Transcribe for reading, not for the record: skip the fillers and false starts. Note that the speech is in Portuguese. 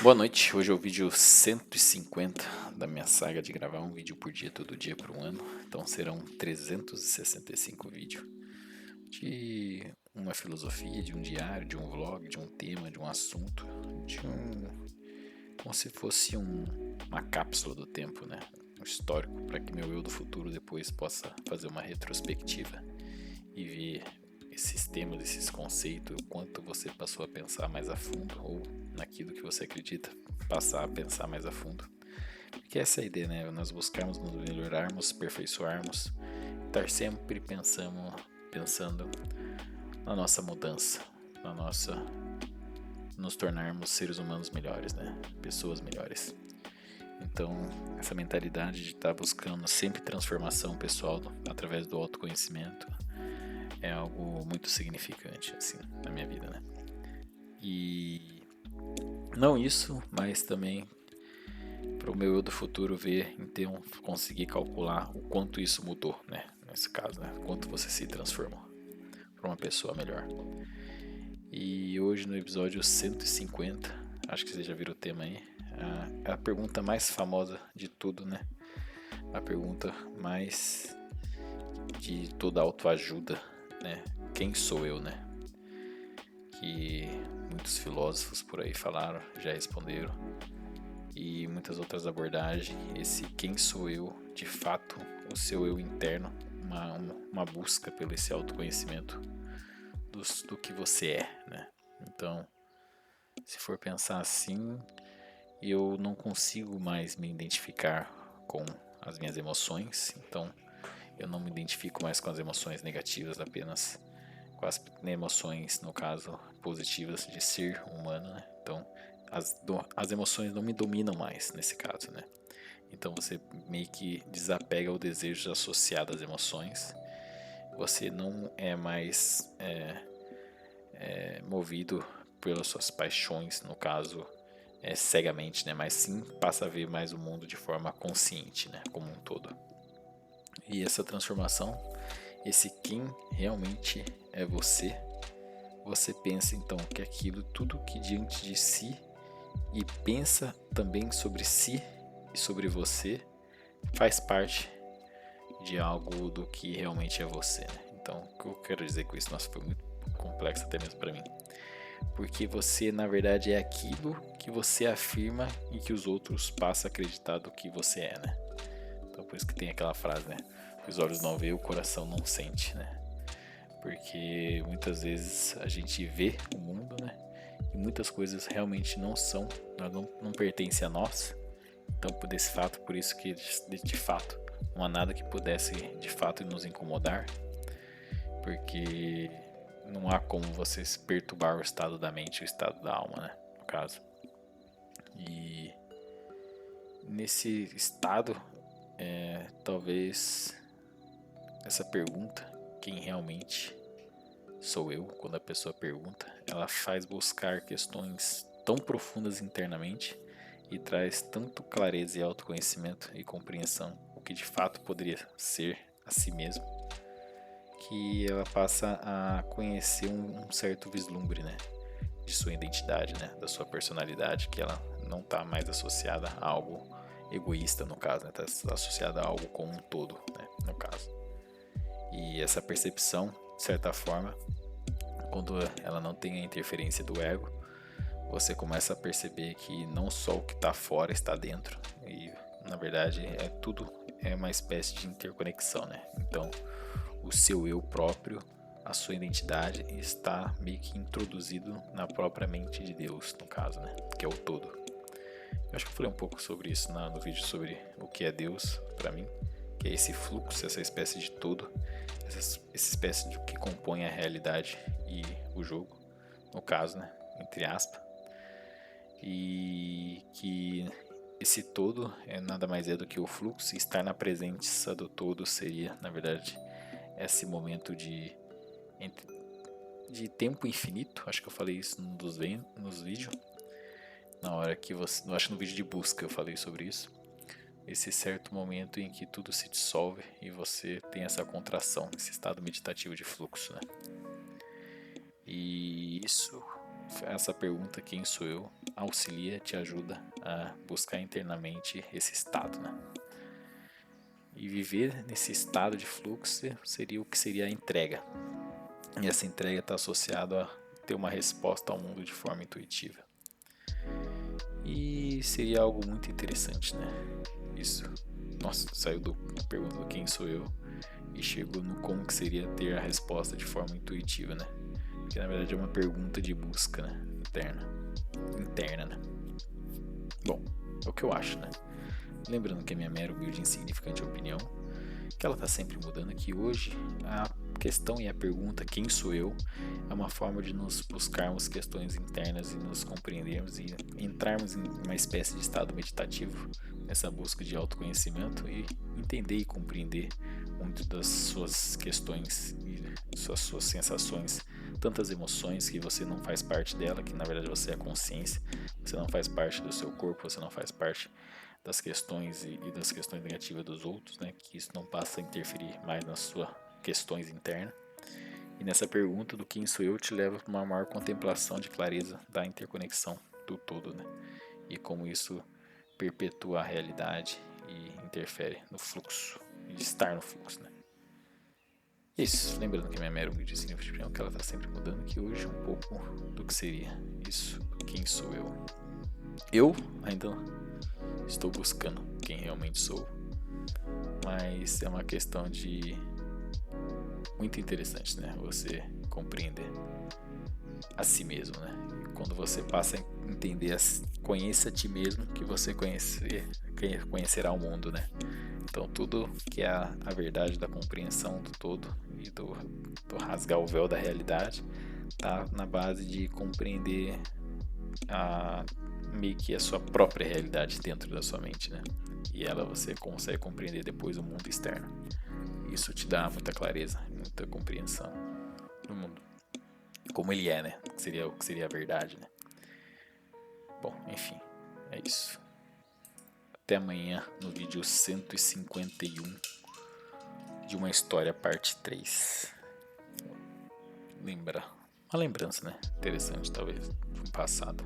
Boa noite, hoje é o vídeo 150 da minha saga de gravar um vídeo por dia, todo dia por um ano. Então serão 365 vídeos de uma filosofia, de um diário, de um vlog, de um tema, de um assunto, como se fosse uma cápsula do tempo, né? Um histórico, para que meu eu do futuro depois possa fazer uma retrospectiva e ver esses temas, esses conceitos, o quanto você passou a pensar mais a fundo, ou naquilo que você acredita, passar a pensar mais a fundo. Porque essa é a ideia, né? Nós buscarmos nos melhorarmos, aperfeiçoarmos, estar sempre pensando na nossa mudança, nos tornarmos seres humanos melhores, né? Pessoas melhores. Então, essa mentalidade de estar buscando sempre transformação pessoal através do autoconhecimento é algo muito significante, assim, na minha vida, né? E não isso, mas também para o meu eu do futuro ver, então conseguir calcular o quanto isso mudou, né? Nesse caso, né? Quanto você se transformou para uma pessoa melhor. E hoje no episódio 150, acho que vocês já viram o tema aí, é a pergunta mais famosa de tudo, né? A pergunta mais de toda autoajuda, né? Quem sou eu, né? Que muitos filósofos por aí falaram, já responderam, e muitas outras abordagens. Esse quem sou eu, de fato, o seu eu interno, uma busca pelo esse autoconhecimento do que você é, né? Então, se for pensar assim, eu não consigo mais me identificar com as minhas emoções, então eu não me identifico mais com as emoções negativas, apenas com as emoções, no caso, positivas de ser humano, né? Então, as emoções não me dominam mais nesse caso, né? Então você meio que desapega o desejo associado às emoções. Você não é mais movido pelas suas paixões, no caso, cegamente, né? Mas sim passa a ver mais o mundo de forma consciente, né? Como um todo. E essa transformação, esse quem realmente é você, você pensa então que aquilo, tudo que diante de si, e pensa também sobre si e sobre você, faz parte de algo do que realmente é você, né? Então, o que eu quero dizer com isso? Nossa, foi muito complexo até mesmo para mim. Porque você, na verdade, é aquilo que você afirma e que os outros passam a acreditar do que você é, né? Então, por isso que tem aquela frase, né? Os olhos não veem, o coração não sente, né? Porque muitas vezes a gente vê o mundo, né? E muitas coisas realmente não são, não pertencem a nós. Então, por isso que de fato não há nada que pudesse de fato nos incomodar, porque não há como você perturbar o estado da mente e o estado da alma, né? No caso. E nesse estado, talvez essa pergunta, quem realmente sou eu, quando a pessoa pergunta, ela faz buscar questões tão profundas internamente e traz tanto clareza e autoconhecimento e compreensão o que de fato poderia ser a si mesmo, que ela passa a conhecer um certo vislumbre, né, de sua identidade, né, da sua personalidade, que ela não está mais associada a algo egoísta, no caso, está, né, associada a algo como um todo, né, no caso. E essa percepção, de certa forma, quando ela não tem a interferência do ego, você começa a perceber que não só o que está fora está dentro, e na verdade tudo é uma espécie de interconexão, né? Então, o seu eu próprio, a sua identidade está meio que introduzido na própria mente de Deus, no caso, né? Que é o todo. Eu acho que eu falei um pouco sobre isso no vídeo sobre o que é Deus para mim, que é esse fluxo, essa espécie de todo, essa espécie de que compõe a realidade e o jogo, no caso, né? Entre aspas. E que esse todo é nada mais é do que o fluxo, e estar na presença do todo seria, na verdade, esse momento de tempo infinito. Acho que eu falei isso nos vídeos, na hora que você, acho que no vídeo de busca eu falei sobre isso, esse certo momento em que tudo se dissolve e você tem essa contração, esse estado meditativo de fluxo, né? E isso essa pergunta, quem sou eu, auxilia, te ajuda a buscar internamente esse estado, né? E viver nesse estado de fluxo seria o que seria a entrega. E essa entrega está associada a ter uma resposta ao mundo de forma intuitiva. E seria algo muito interessante, né? Isso. Nossa, saiu do pergunta do quem sou eu e chegou no como que seria ter a resposta de forma intuitiva, né? Que na verdade é uma pergunta de busca, né? Interna, né? Bom, é o que eu acho, né? Lembrando que a minha mera humilde e insignificante opinião, que ela está sempre mudando, que hoje a questão e a pergunta quem sou eu é uma forma de nos buscarmos questões internas e nos compreendermos e entrarmos em uma espécie de estado meditativo nessa busca de autoconhecimento e entender e compreender muito das suas questões e suas sensações, tantas emoções que você não faz parte dela, que na verdade você é a consciência, você não faz parte do seu corpo, você não faz parte das questões e das questões negativas dos outros, né? Que isso não passa a interferir mais nas suas questões internas. E nessa pergunta do quem sou eu te leva para uma maior contemplação de clareza da interconexão do todo, né? E como isso perpetua a realidade e interfere no fluxo, e estar no fluxo, né? Isso, lembrando que a minha mera humilde opinião que ela está sempre mudando, que hoje um pouco do que seria isso, quem sou eu. Eu ainda estou buscando quem realmente sou, mas é uma questão de muito interessante, né? Você compreender a si mesmo, né? E quando você passa a entender, conheça a ti mesmo, que você conhecerá o mundo, né? Então tudo que é a verdade da compreensão do todo e do rasgar o véu da realidade tá na base de compreender meio que a sua própria realidade dentro da sua mente, né? E ela você consegue compreender depois o mundo externo. Isso te dá muita clareza, muita compreensão do mundo, como ele é, né? O que seria a verdade, né? Bom, enfim, é isso. Até amanhã no vídeo 151 de uma história parte 3. Uma lembrança, né? Interessante, talvez, de um passado